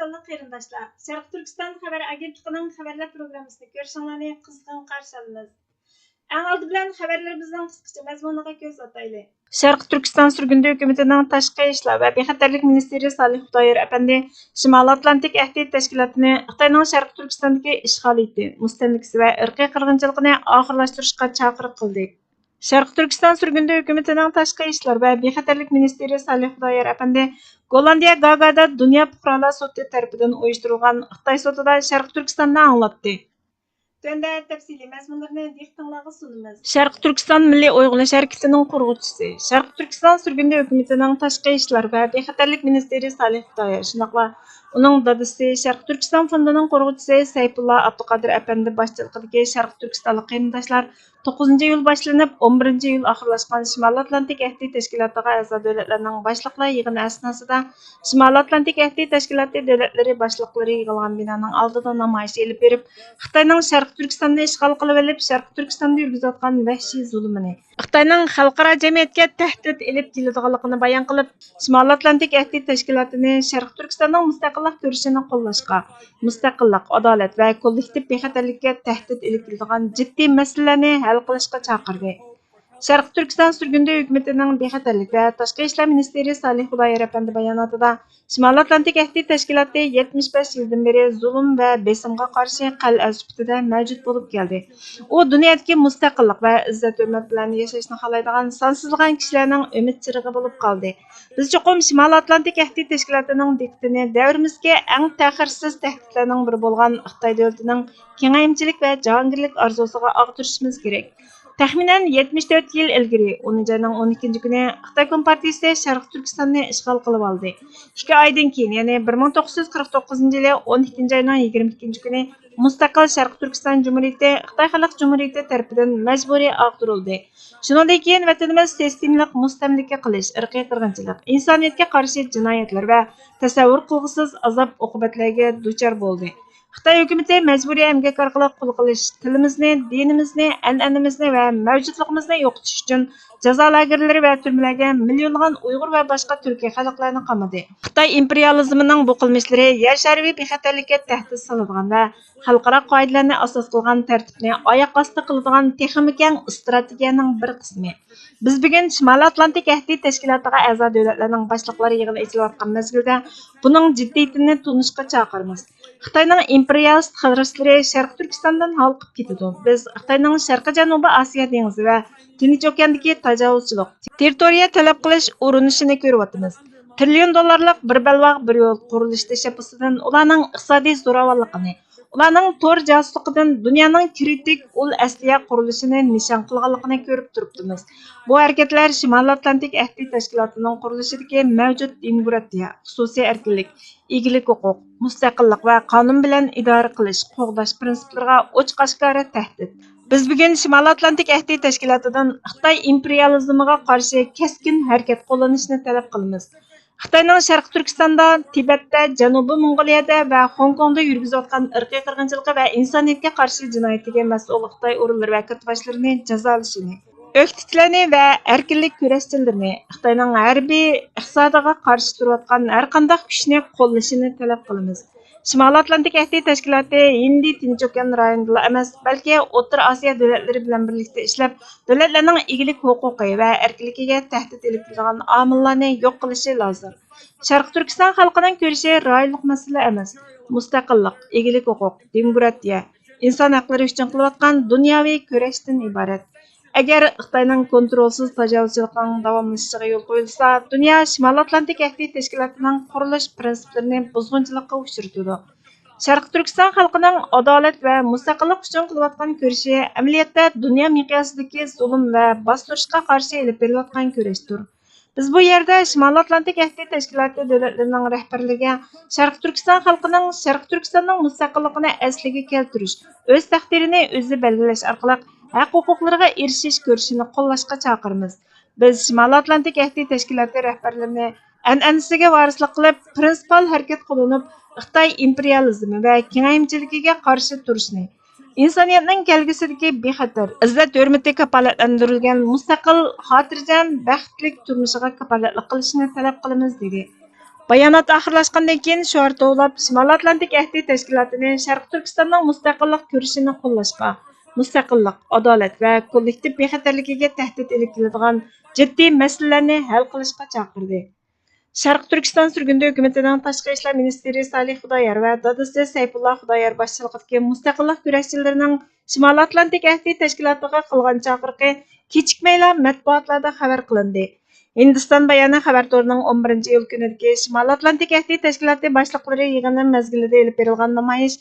Qadırli qarindoshlar, Sharq Turkiston xabar agentligining xabarlar programmasini ko'rishinglarni qizg'in qarshi olamiz. Eng oldi bilan xabarlarimizning qisqacha mazmuniga ko'z ataylik. Sharq Turkiston surgundi hukumatining tashqi ishlar va bexatarlik ministri Salih Xudoyer apandi Shimoliy Atlantik ahdi tashkilotini Xitoyning Sharq Turkistondagi ishg'oliyati, mustamlikasi va irqiy qirg'inchiligini oxirlashtirishga chaqiriq qildi. Sharq Turkiston surgundi hukumatining tashqi ishlar va bexatarlik ministri Salih Xudoyer apandi Gollandiya Gagada Dünya Fuqarolar sudi tarafidan uyushtirilgan Xitoy sudida Sharq Turkistonni anglatdi. Tönde tafsiliy mazmunlarni diqqatingizga sunamiz. Sharq Turkiston Milliy Uyg'unish harakatining qurg'uvchisi, Sharq Turkiston surgundi hukumatining tashqi ishlar va bexatarlik ministri Salih Xudoyer, shuningdek uning dadasi Sharq Turkiston fondining qurg'uvchisi Sayfulla Abduqodir apandi boshchiligidagi Sharq Turkistonlik qarindoshlar 9-iyul boshlanib 11-iyul oxirlashgan Shimoliy Atlantik ahdi tashkilotiga a'zo davlatlarning boshliqlar yig'ini asnosida Shimoliy Atlantik ahdi tashkiloti davlatlari boshliqlari yig'ilgan binoning oldida namoyish elib berib, Xitoyning Sharq Turkistonni ishg'ol qilib olib, Sharq Turkistonda yurgizayotgan vahshiy zulmini, Xitoyning xalqaro jamiyatga tahdid elib keladiganligini bayon qilib, Shimoliy Atlantik ahdi tashkilotini Sharq Turkistonning mustaqillik ko'rishini qo'llashga, mustaqillik, adolat va kollektiv bexatarlikka tahdid elib keladigan jiddiy masalalarni hal qilishga chaqirdi. Sharq Turkiston surgundi hukumatining bexatarlik va tashqi ishlar ministri Salih Xudoyer apandi bayonotida Shimoliy Atlantik ahdi tashkiloti 75 yildan beri zulm va besimga qarshi qal'a sifatida mavjud bo'lib keldi. U dunyodagi mustaqillik va izzat hurmat bilan yashashni xohlaydigan sonsizlagan kishilarning umid chirig'i bo'lib qoldi. Biz chuqur Shimoliy Atlantik ahdi tashkilotining diqqatini davrimizga eng ta'xirsiz tahdidlarning biri bo'lgan Xitoy davlatining kengayimchilik va jahongirlik orzusiga og'dirishimiz kerak. Taxminan 74 yil ilgari 10 ayning 12 kuni Xitoy Kompartiyasi Sharq Turkistonni ishg'ol qilib oldi. 2 oydan keyin, ya'ni 1949-yili 12 ayning 22 kuni mustaqil Sharq Turkiston Cumhuriyati Xitoy Xalq Cumhuriyati tomonidan majburiy ag'dirildi. Shundan keyin vatanimiz sistemlik mustamlika qilish, irqiy qirg'inchilik, insoniyatga qarshi jinoyatlar va tasavvur qilg'isiz azob-uqubatlarga duchor bo'ldi. Xitoy hukumati majburiy emgak orqali qul qilish, tilimizni, dinimizni, an'anamizni va mavjudligimizni yo'qotish uchun jazo lagerlari va turmalarga millionlagan Uyg'ur va boshqa turkiy xalqlarni qamadi. Xitoy imperializmining bu qilmishlari yer shariy bexatarlikka tahdid soladigan va xalqaro qoidalarni asos qilgan tartibni oyoq osti qiladigan texnik keng strategiyaning bir qismi. Biz bugun Shimoliy Atlantik ahdi tashkilotiga a'zo davlatlarning boshliqlari yig'ini ichilayotgan mezgilda buning jiddiyatini tunishga chaqiramiz. Xitoyning imperialist xaristlari Sharq Turkistondan halqib ketadi. Biz Xitoyning Sharqi Janubiy Osiyo dengizi va Tinch okeandagi tajovuzchilik, territoriya talab qilish urinishini ko'ryapmiz. Trillion dollarlik bir balvoq bir yo'l qurilish tashabbusidan ularning iqtisodiy zo'ravonligini, ularning to'r josusligidan dunyoning kritik ul asliya qurilishini nishon qilganligini ko'rib turibmiz. Bu harakatlar Shimoliy Atlantik ahdi tashkilotining qurilishidagi mavjud demokratiya, xususiy erkinlik, egilik huquq, mustaqillik va qonun bilan idora qilish, qo'g'dash prinsiplariga ochiq-oshkora tahdid. Biz bugun Shimoliy Atlantik ahdi tashkilotidan Xitoy imperializmiga qarshi keskin harakat qo'llanishni talab qilamiz. Xitoyning Sharq Turkistonda, Tibetda, Janubiy Mong'oliyada va Hong Kongda yurgizayotgan irqiy qirg'inchilik va insoniyatga qarshi jinoyatiga mas'ul Xitoy o'rinlari va katibashlarini jazolashini, o'qituvchilarni va erkinlik kurashchilarini, Xitoyning harbiy iqtisodiga qarshi turayotgan har qanday kuchni qo'llashini talab qilamiz. Shimoliy Atlantik ahdi tashkiloti Hindi Tinch okean rayonida emas, balki O'rta Osiyo davlatlari bilan birlikda ishlab, davlatlarning egilik huquqi va erkinligiga tahdid elib keladigan omillarni yo'q qilishi lozim. Sharq Turkiston xalqining ko'rishi rayonlik masala emas, mustaqillik, egilik huquq, demokratiya, inson haqlari uchun qilayotgan dunyoviy kurashdan iborat. Agar Xitoyning kontrolsiz tajovuzchilikning davomlashishiga yo'l qo'yilsa, dunyo Shimoliy Atlantik ahdi tashkilotining qurilish prinsiplarini buzg'unchilikqa uchratadi. Sharq Turkiston xalqining adolat va mustaqillik uchun qilayotgan kurashi amaliyotda dunyo miqyosidagi zulm va bostirishga qarshi elib berilayotgan kurashdir. Biz bu yerda Shimoliy Atlantik ahdi tashkiloti davlatlarining rahbarlariga Sharq Turkiston xalqining Sharq Turkistonning mustaqilligini asliga keltirish, o'z taqdirini o'zi belgilash orqali haq huquqlariga erishish ko'rishini qo'llashga chaqiramiz. Biz Shimoliy Atlantik ahdi tashkiloti rahbarlarini an'anasiga varislik qilib, prinsipal harakat qilinib, Xitoy imperializmi va kengayimchiligiga qarshi turishni, insoniyatning kelgusidagi bexatar, izzat hurmati kafolatlantirilgan mustaqil, xotirjam, baxtli turmushiga kafolatlik qilishni talab qilamiz dedi. Bayonot oxirlashgandan keyin Şuar to'g'lab Shimoliy Atlantik ahdi tashkilotini Sharq Turkistonning mustaqillik kurashini qo'llashga, mustaqillik, adolat va kollektiv bexatarligiga tahdid ilib keladigan jiddiy masalalarni hal qilishga chaqirdi. Sharq Turkiston sürgündü hökumətinin Tashqi ishlar ministri Salih Xudoyor va dadisi Sayfullah Xudoyor boshchiligidagi mustaqillik kurashchilarının Shimoliy Atlantik ahdi tashkilotiga qilgan chaqiriqi kechikmayla matbuotlarda xabar qilindi. Hindiston bayoni xabar to'rining 11-iyul kunidagi Shimoliy Atlantik ahdi tashkiloti boshliqlari yig'ini mezgilida elib berilgan namoyish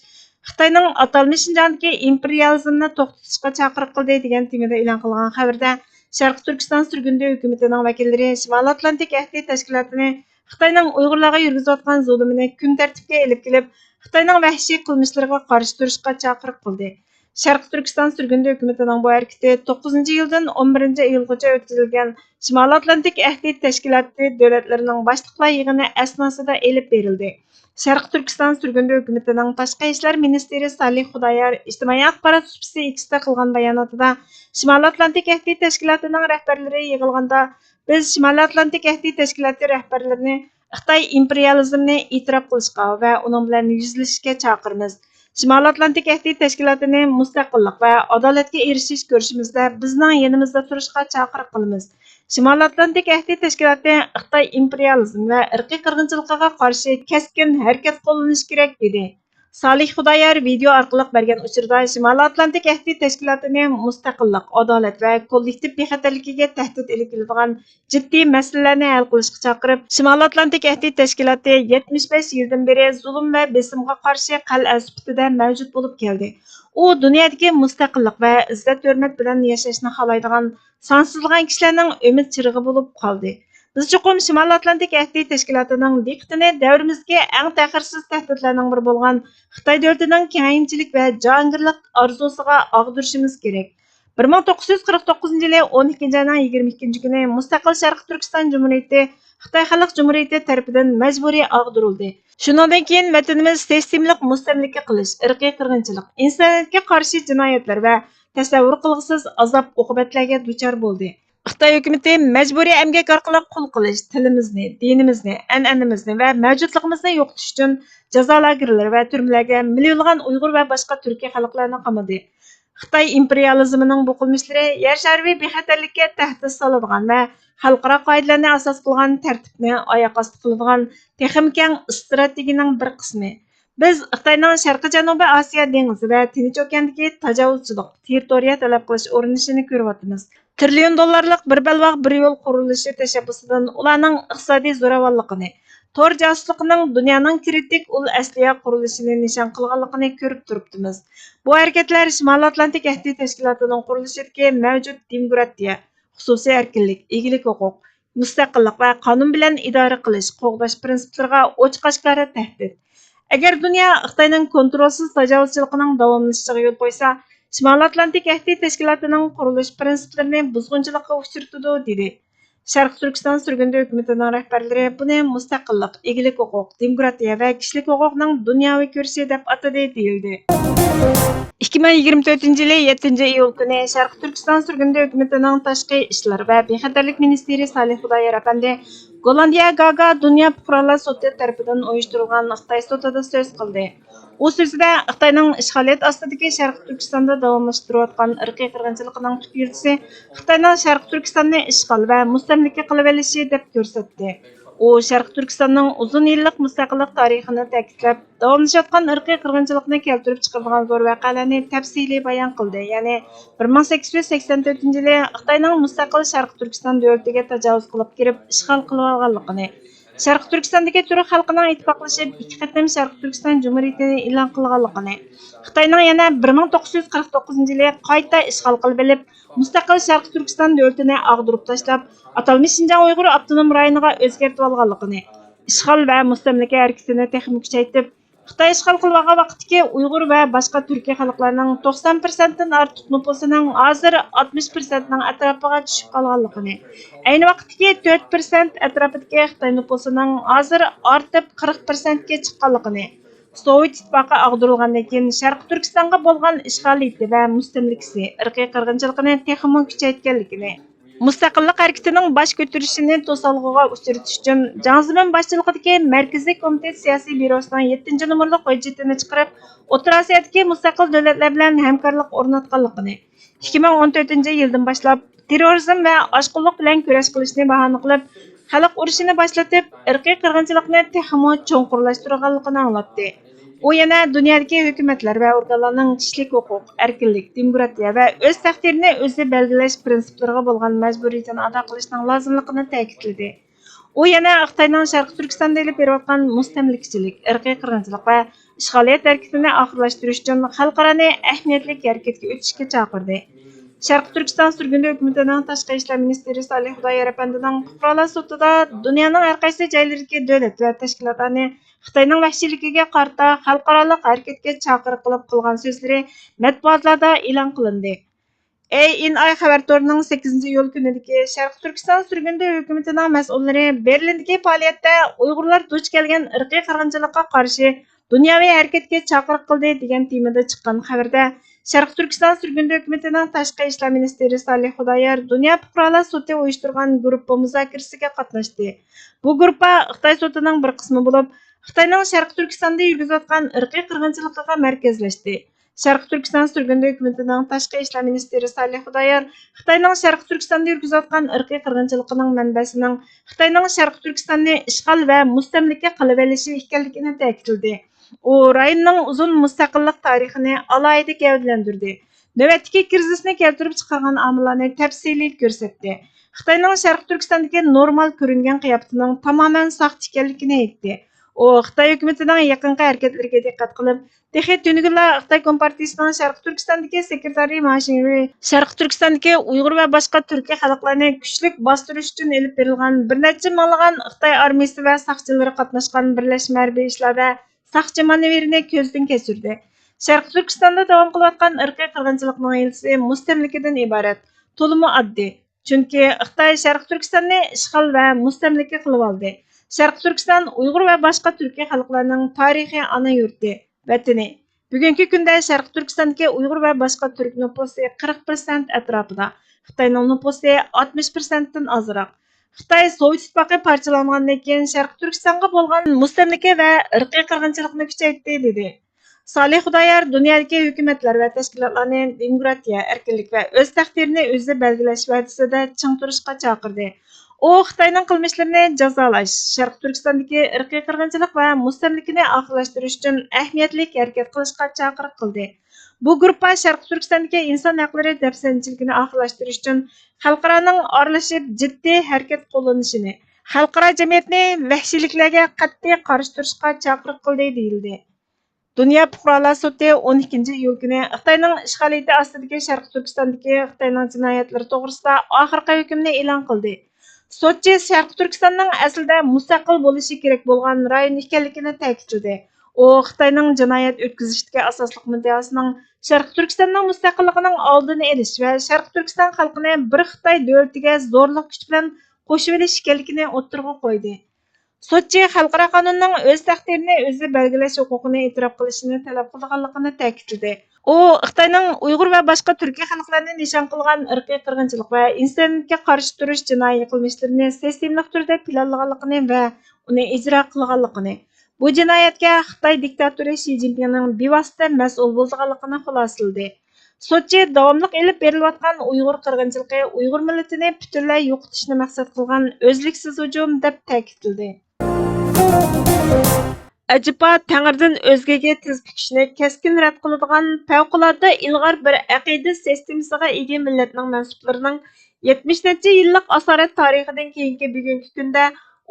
Xitoyning atalmish Şinjandagi imperializmni to'xtatishga chaqiriq qildi degan temada e'lon qilgan xabarda Sharq Turkiston sürgündü hökumətinin vəkilləri Shimoliy Atlantik ahdi tashkilotini Xitoyning Uyg'urlarga yurgizayotgan zulmini kun tartibga elib kelib, Xitoyning vahshiy qilmishlariga qarshi turishga chaqiriq qildi. Sharq Turkiston sürgündü hökumətinin bu harakati 9-iyuldan 11-iyulgacha o'tkazilgan Shimoliy Atlantik ahdi tashkiloti davlatlarining boshliqlar yig'ini asnosida elib berildi. Sharq Turkiston sürgündü hökumətinin Tashqi ishlar ministri Salih Xudoyor ijtimoiy axborot supsi X'da qilgan bayonotida Shimoliy Atlantik ahdi tashkilotining rahbarlari yig'ilganda biz Shimoliy Atlantik ahdi tashkiloti rahbarlarini Xitoy imperializmini e'tirof qilishga va uning bilan yuzlashishga chaqiramiz. Shimoliy Atlantik ahdi tashkilotini mustaqillik va adolatga erishish ko'rishimizda bizning yanimizda turishga chaqiriq qilamiz. Shimoliy Atlantik ahdi tashkiloti Xitoy imperializm va irqiy qirg'inchilikqa qarshi keskin harakat qo'llanishi kerak dedi. Salih Xudoyor video orqali bergan uchurda Shimoliy Atlantik ahdi tashkilotini mustaqillik, adolat va kollektiv bexatarligiga tahdid ilib keladigan jiddiy masalalarni hal qilishga chaqirib, Shimoliy Atlantik ahdi tashkiloti 75 yildan beri zulm va besimga qarshi qal'a sifatida mavjud bo'lib keldi. U dunyodagi mustaqillik va izzat hurmat bilan yashashni xohlaydigan sonsizlagan kishilarning umid chirig'i bo'lib qoldi. Biz chuqur Shimoliy Atlantik ahdi tashkilotining diqqatini davrimizga eng ta'xirsiz tahdidlarning biri bo'lgan Xitoy davlatining kengayimchilik va jahongirlik orzusiga og'dirishimiz kerak. 1949 yılı 12 ayning 22 kuni Mustaqil Sharq Turkiston Cumhuriyeti Xitoy Xalq Cumhuriyeti tarafidan majburiy og'dirildi. Shundan keyin vatanimiz sistemlik mustamlika qilish, irqiy qirg'inchilik, insoniyatga qarshi jinoyatlar va tasavvur qilg'isiz azob-uqubatlarga duchor bo'ldi. Xitoy hukumati majburiy emgak orqali qul qilish, tilimizni, dinimizni, an'anamizni va mavjudligimizni yo'qotish uchun jazo lagerlari va turmalarga millionlagan Uyg'ur va boshqa turkiy xalqlarni qamadi. Xitoy imperializmining bu qilmishlari yer shariy bexatarlikka tahdid soladigan va xalqaro qoidalarni asos qilgan tartibni oyoq osti qiladigan texnik keng strategiyaning bir qismi. Biz Xitoyning Sharqiy Janubiy Osiyo dengizi va Tinch okeandagi tajovuzchilik, territoriya talab qilish urinishini ko'ryapmiz. Trillion dollarlik bir balvoq bir yo'l qurilishi tashabbusidan ularning iqtisodiy zo'ravonligini, tor josusligining dunyoning kritik ul asliya qurilishini nishon qilganligini ko'rib turibmiz. Bu harakatlar Shimoliy Atlantik ahdi tashkilotining qurilishidagi mavjud demokratiya, xususiy erkinlik, egilik huquq, mustaqillik va qonun bilan idora qilish, qo'g'dash prinsiplariga ochiq-oshkora tahdid. Agar dunyo Xitoyning kontrolsiz tajovuzchiligining davomlashishiga yo'l qo'ysa, Shimoliy Atlantik ahdi tashkilotining qurilish prinsiplarini buzg'unchilikqa uchratadi dedi. Sharq Turkiston sürgündü hökumətinin rəhbərləri buni mustaqillik, egilik huquq, demokratiya və kişilik huquqning dunyoviy kursi deb atadı deyildi. 2024 yılı 7 iyul günü Sharq Turkiston sürgündü hökumətinin Tashqi ishlar və bexatarlik ministri Salih Xudoyor apandi Gollandiya Gaga Dünya Fuqarolar sudi tarafidan uyushtirilgan Xitoy sudida so'z qildi. U so'zida Xitoyning ishg'oliyat ostidagi Sharq Turkistonda davomlashtirayotgan irqiy qirg'inchilikning tub yilchisi Xitoyning Sharq Turkistonni ishg'ol va mustamlika qilib olishi deb ko'rsatdi. U Sharq Turkistonning uzun yillik mustaqillik tarixini ta'kidlab, davomlashayotgan irqiy qirg'inchilikni keltirib chiqargan zo'r voqealarni tafsiliy bayon qildi. Ya'ni 1884 yili Xitoyning mustaqil Sharq Turkiston davlatiga tajovuz qilib kirib, ishg'ol qilib olganligini, Sharq Turkistondagi turk xalqining ittifoqlashib ikki qatim Sharq Turkiston Cumhuriyetini e'lon qilganligini, Xitoyning yana 1949 yili qayta ishg'ol qilib olib, mustaqil Sharq Turkiston davlatini og'dirib tashlab, atalmish Şinjan Uyg'ur avtonom rayoniga o'zgartirib olganligini, ishg'ol va mustamlika harakatini texnik kuchaytirib, Xitoy ishg'ol qilgan vaqtdagi Uyg'ur va boshqa turkiy xalqlarning 90% dan ortiq nufusining hozir 60% ning atrofiga tushib qolganligini, ayni vaqtdagi 4% atrofidagi Xitoy nufusining hozir ortib 40% ga chiqqanligini, Sovet ittifoqi ag'dirilgandan keyin Sharq Turkistonga bo'lgan ishg'oliyati va mustamlikasi irqiy qirg'inchilikni texnik kuchaytganligini, Mustaqillik hareketining bosh ko'tarishini to'salg'iga uchratish uchun Jiang Zemin boshchiligidagi Markaziy komitet siyosiy byurosining 7 nomerli hujjatini chiqarib, O'rta Osiyodagi mustaqil davlatlar bilan hamkorlik o'rnatganligini, 2014 yildan boshlab terrorizm va oshqo'llik bilan kurash qilishni bahona qilib, xalq urushini boshlatib, irqiy qirg'inchilikni texmo cho'nqurlashtirganligini anglatdi. U yana dunyodagi hukumatlar va organlarning kishilik huquq, erkinlik, demokratiya va o'z taqdirini o'zi belgilash prinsiplariga bo'lgan majburiyatini ado qilishning lozimligini ta'kidladi. U yana Xitoyning Sharqi Turkistonda olib berayotgan mustamlikachilik, irqiy qirg'inchilik va ishg'oliyat harakatini oxirlashtirish uchun xalqaroni ahamiyatli harakatga o'tishga chaqirdi. Sharqi Turkiston surguni hukumatining tashqi ishlar ministri Salih Xudoyor apandining fuqarolar sudida dunyoning har qaysi joylaridagi davlat va tashkilotlarni Xitoyning vahshiyligiga qarta xalqaro harakatga chaqiriq qilgan so'zlari matbuotlarda e'lon qilindi. ANI xabar to'rining 8 iyul kunidagi Sharqi Turkiston surguni hukumatining mas'ullari Berlindagi faoliyatda Uyg'urlar duch kelgan irqiy qirg'inchilikqa qarshi dunyoviy harakatga chaqiriq qildi degan temada chiqqan xabarda Sharqi Turkiston surguni hukumatining tashqi ishlar ministri Salih Xudoyor Dunyo fuqarolar sudi uyushtirgan guruh muzokirasiga qatnashdi. Bu guruh Xitoy sudining bir qismi bo'lib, Xitoyning Sharqi Turkistonda yurgizayotgan irqiy qirg'inchilikqa markazlashdi. Sharqi Turkiston surguni hukumatining tashqi ishlar ministri Salih Xudoyor Xitoyning Sharqi Turkistonda yurgizayotgan irqiy qirg'inchiligining manbasining Xitoyning Sharqi Turkistonni ishg'ol va mustamlika qilib olishi ekanligini ta'kidladi. U rayonning uzun mustaqillik tarixini alohida gavdalantirdi. Navbatdagi krizisni keltirib chiqargan omillarni tafsiliy ko'rsatdi. Xitoyning Sharqi Turkistondagi normal ko'ringan qiyofatining tamoman saxt ekanligini aytdi. U Xitoy hukumatining yaqinqi harakatlariga diqqat qilib, texi tunugula Xitoy Kompartiyasining Sharqi Turkistondagi sekretari Mashinri Sharqi Turkistondagi Uyg'ur va boshqa turkiy xalqlarni kuchlik bostirish uchun elib berilgan bir necha minglagan Xitoy armiyasi va saqchilari qatnashgan birlashma harbiy ishlarda saqchi manevrini ko'zdan kechirdi. Sharqi Turkistonda davom qilayotgan irqiy qirg'inchilikning ilg'isi mustamlikadan iborat. To'liq oddiy. Chunki Xitoy Sharqi Turkistonni ishg'ol va mustamlika qilib oldi. Sharqi Turkiston Uyg'ur va boshqa turkiy xalqlarning tarixiy ona yurti, vatani. Bugungi kunda Sharqi Turkistondagi Uyg'ur va boshqa turk nufusi 40% atrofida, Xitoyning nufusi 60%dan ozroq. Xitoy Sovet ittifoqi parchalangandan keyin Sharqi Turkistonga bo'lgan mustamlika va irqiy qirg'inchilikni kuchaytirdi dedi. Salih Xudoyor dunyodagi hukumatlar va tashkilotlarni demokratiya, erkinlik va o'z taqdirini o'zi belgilash va'dasida ching turishga chaqirdi. U Xitoyning qilmishlarini jazolash, Sharqi Turkistondagi irqiy qirg'inchilik va mustamlikani oxirlashtirish uchun ahamiyatli harakat qilishga chaqiriq qildi. Bu guruh Sharqi Turkistondagi inson haqlari dafsanchiligini oxirlashtirish uchun xalqaroning aralashib jiddiy harakat qo'llanishini, xalqaro jamiyatni vahshiyliklarga qat'iy qarshi turishga chaqiriq qildi deyildi. Dunyo fuqarolar sudi 12 iyul kuni Xitoyning ishg'oliyati ostidagi Sharqi Turkistondagi Xitoyning jinoyatlari to'g'risida oxirgi hukmni e'lon qildi. Sudchi Sharqi Turkistonning aslida mustaqil bo'lishi kerak bo'lgan rayon ekanligini ta'kidladi. U Xitoyning jinoyat o'tkazishdagi asosli muddaosining Sharqi Turkistonning mustaqilligining oldini olish va Sharqi Turkiston xalqini bir Xitoy davlatiga zo'rlik kuch bilan qo'shib olish ekanligini o'ttirg'a qo'ydi. Sudchi xalqaro qonunning o'z taqdirini o'zi belgilash huquqini e'tirof qilishini talab qilganligini ta'kidladi. U Xitoyning Uyg'ur va boshqa turkiy xalqlarni nishon qilgan irqiy qirg'inchilik va insoniyatga qarshi turish jinoiy qilmishlarini sistematik turda planlaganligini va uni ijro qilganligini, bu jinoyatga Xitoy diktatori Shi Jinpingning bevosita mas'ul bo'lganligini xulosaladi. Sudchi davomli elib berilayotgan Uyg'ur qirg'inchiligi Uyg'ur millatini butunlay yo'qotishni maqsad qilgan o'zliksiz hujum deb ta'kidladi. Acaba Tengridan o'zgaga tiz bukishni keskin rad qiladigan favqulodda ilg'or bir aqida sistemasiga ega millatning mansublarining 70 necha yillik asorat tarixidan keyingi bugungi kunda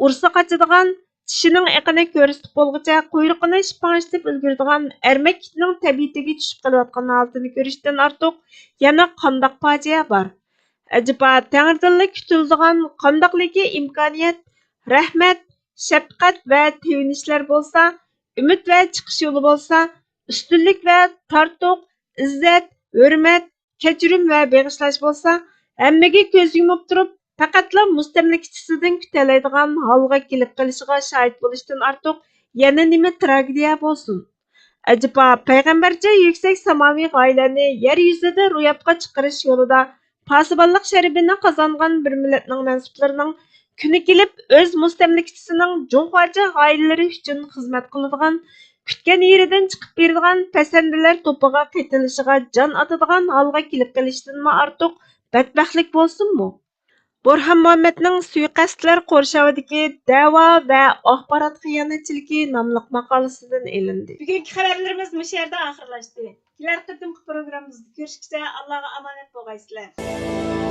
ursa qochadigan, tishining iqini ko'rsatib bo'lguncha quyruqini shipangishtirib ulguradigan ermak itning tabiatiga tushib qolayotgan holatini ko'rishdan ortiq yana qandoq fojia bor? Acaba Tengridan kutiladigan qandoqligi imkoniyat, rahmat, shafqat va tevinishlar bo'lsa, umid va chiqish yo'li bo'lsa, ustunlik va tortuq, izzat, hurmat, kechirim va beg'ishlash bo'lsa, hammaga ko'z yumib turib, faqatla mustamlikachisidan kutalaydigan holga kelib qolishiga shohid bo'lishdan ortiq yana nima tragediya bo'lsin? Acaba payg'ambarcha yuksak samoviy g'oyalarni yer yuzida ro'yobga chiqarish yo'lida پاسىبانلىق شەرىپىنى قازانغان بىر مىللەتنىڭ مەنسۇپلىرىنىڭ كۈنى كېلىپ ئۆز مۇستەملىكىچىسىنىڭ جۇڭخۇاچە غايىلىرى ئۈچۈن خىزمەت قىلىدىغان، كۈتكەن يېرىدىن چىقىپ بېرىدىغان پەسەندىلەر توپىغا قېتىلىشىغا جان ئاتىدىغان ھالغا كېلىپ قېلىشتىنمۇ ئارتۇق بەتبەختلىك بولسۇنمۇ؟ بورھان مۇھەممەدنىڭ سۇيىقەستلەر قورشاۋىدىكى دەۋا ۋە ئاخبارات خىيانەتچىلىكى ناملىق ماقالىسىدىن ئېلىندى. Bugünkü xəbərlərimiz bu yerdə axırlaşdı. Kelər qېتىمقى proqramımızda görüşküچە Allah'a amanet bolğaysızlar.